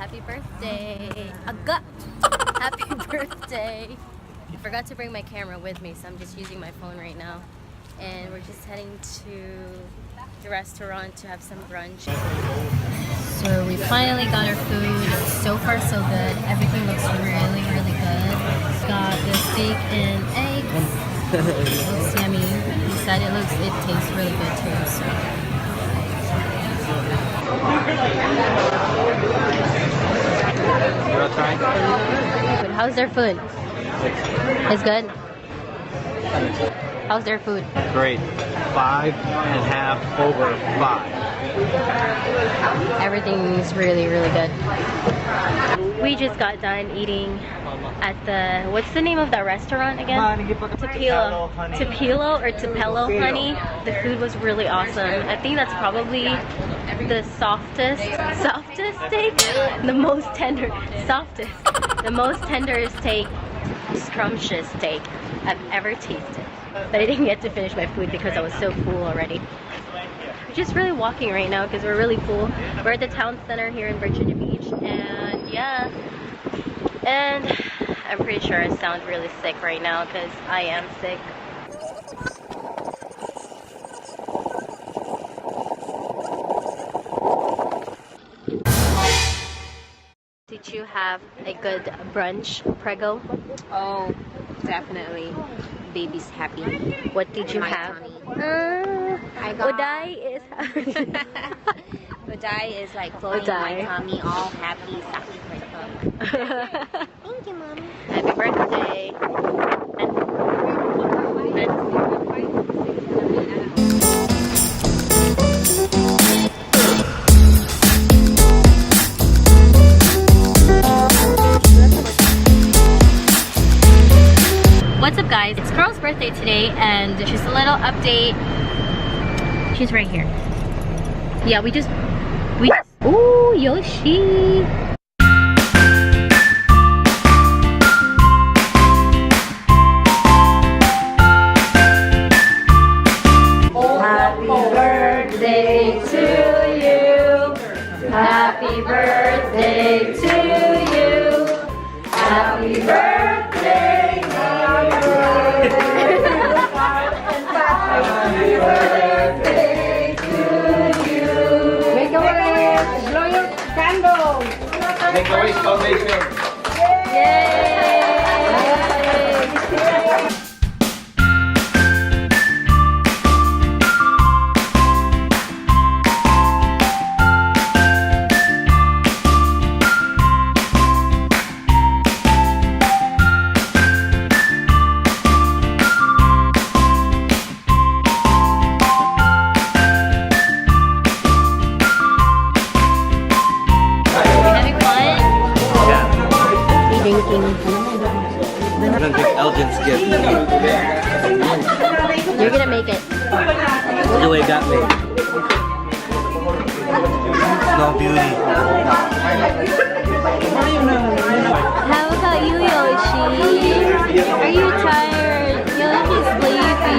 Happy birthday. Aga! Happy birthday. I forgot to bring my camera with me, so I'm just using my phone right now. And we're just heading to the restaurant to have some brunch. So we finally got our food. So far so good. Everything looks really, really good. Got the steak and eggs. It looks yummy. He said it tastes really good too. So. How's their food? It's good. How's their food? Great. 5.5 over 5. Everything's really, really good. We just got done eating at the, what's the name of that restaurant again? Tupelo or Tupelo, honey. The food was really awesome. I think that's probably the softest steak? The most tender steak, scrumptious steak I've ever tasted. But I didn't get to finish my food because I was so full already. We're just really walking right now because we're really full. We're at the town center here in Virginia Beach, and yeah. And I'm pretty sure I sound really sick right now because I am sick. Did you have a good brunch, Prego? Oh, definitely. Baby's happy. What did you have? I got Uday is Uday is like floating in my tummy, all happy, sucky crystal. Thank you, Mommy. Happy birthday. What's up, guys? It's Karl's birthday today, and just a little update. She's right here. Yeah, ooh, Yoshi. Happy birthday to you. Happy birthday to you. Happy birthday. Happy birthday to you. Make a wish. Blow your candle. Make a wish foundation. Yay! I'm gonna pick Elgin's gift. You're gonna make it. The way it got me. No beauty. How about you, Yoshi? Are you tired? Yoshi's sleepy.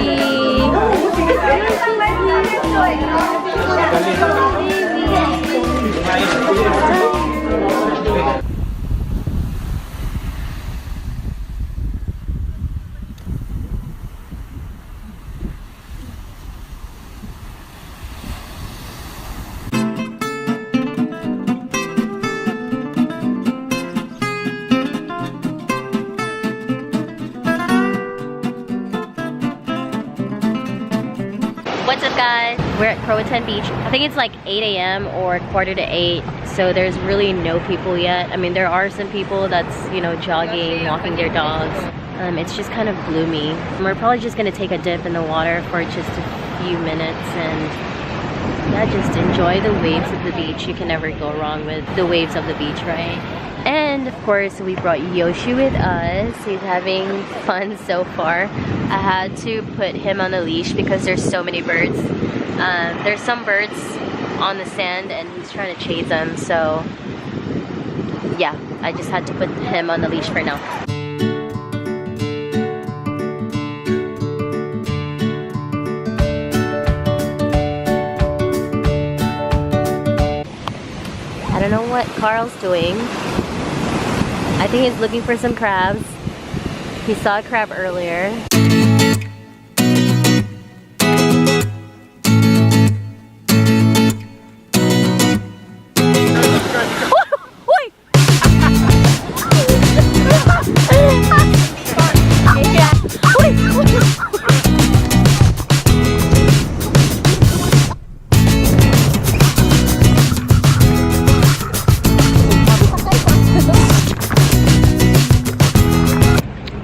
What's up, guys? We're at Croatan Beach. I think it's like 8 a.m. or quarter to 8, so there's really no people yet. I mean, there are some people that's, you know, jogging, walking their dogs. It's just kind of gloomy. We're probably just gonna take a dip in the water for just a few minutes and yeah, just enjoy the waves of the beach. You can never go wrong with the waves of the beach, right? And of course, we brought Yoshi with us. He's having fun so far. I had to put him on the leash because there's so many birds. There's some birds on the sand and he's trying to chase them. So yeah, I just had to put him on the leash for now. I don't don't know what Carl's doing. I think he's looking for some crabs. He saw a crab earlier.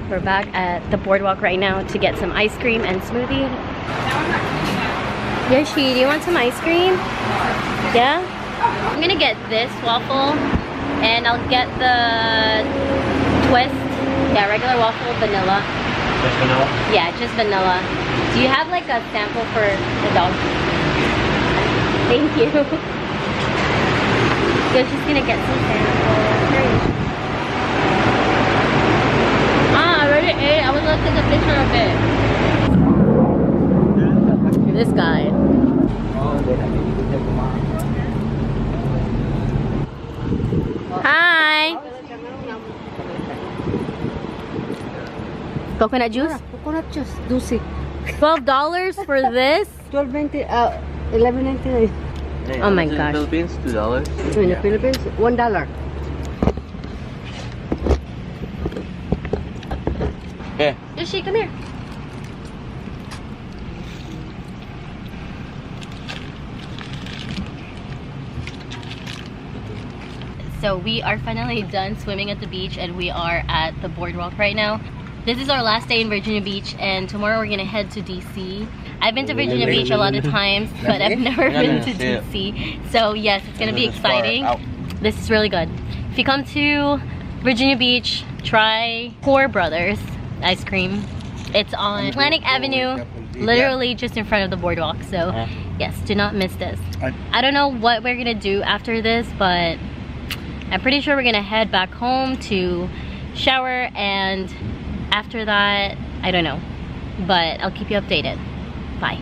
We're back at the boardwalk right now to get some ice cream and smoothie. Yoshi, do you want some ice cream? Yeah? I'm gonna get this waffle and I'll get the twist. Yeah, regular waffle, vanilla. Just vanilla? Yeah, just vanilla. Do you have like a sample for the dog? Thank you. Yoshi's gonna get some samples. I already ate. I was gonna take a picture of it. This guy. Hi. Coconut juice? Coconut juice, dulce. $12 for this? $12.90, $11.99. Oh my In the gosh. Philippines, $2. In the Philippines, $1. Yeah. Yoshi, come here. So we are finally done swimming at the beach and we are at the boardwalk right now. This is our last day in Virginia Beach and tomorrow we're gonna head to DC. I've been to Virginia Beach a lot of times, but I've never been to DC. So yes, it's gonna be exciting. This is really good. If you come to Virginia Beach, try Poor Brothers ice cream. It's on Atlantic Avenue, literally just in front of the boardwalk. So yes, do not miss this. I don't know what we're gonna do after this, but I'm pretty sure we're gonna head back home to shower, and after that, I don't know. But I'll keep you updated. Bye.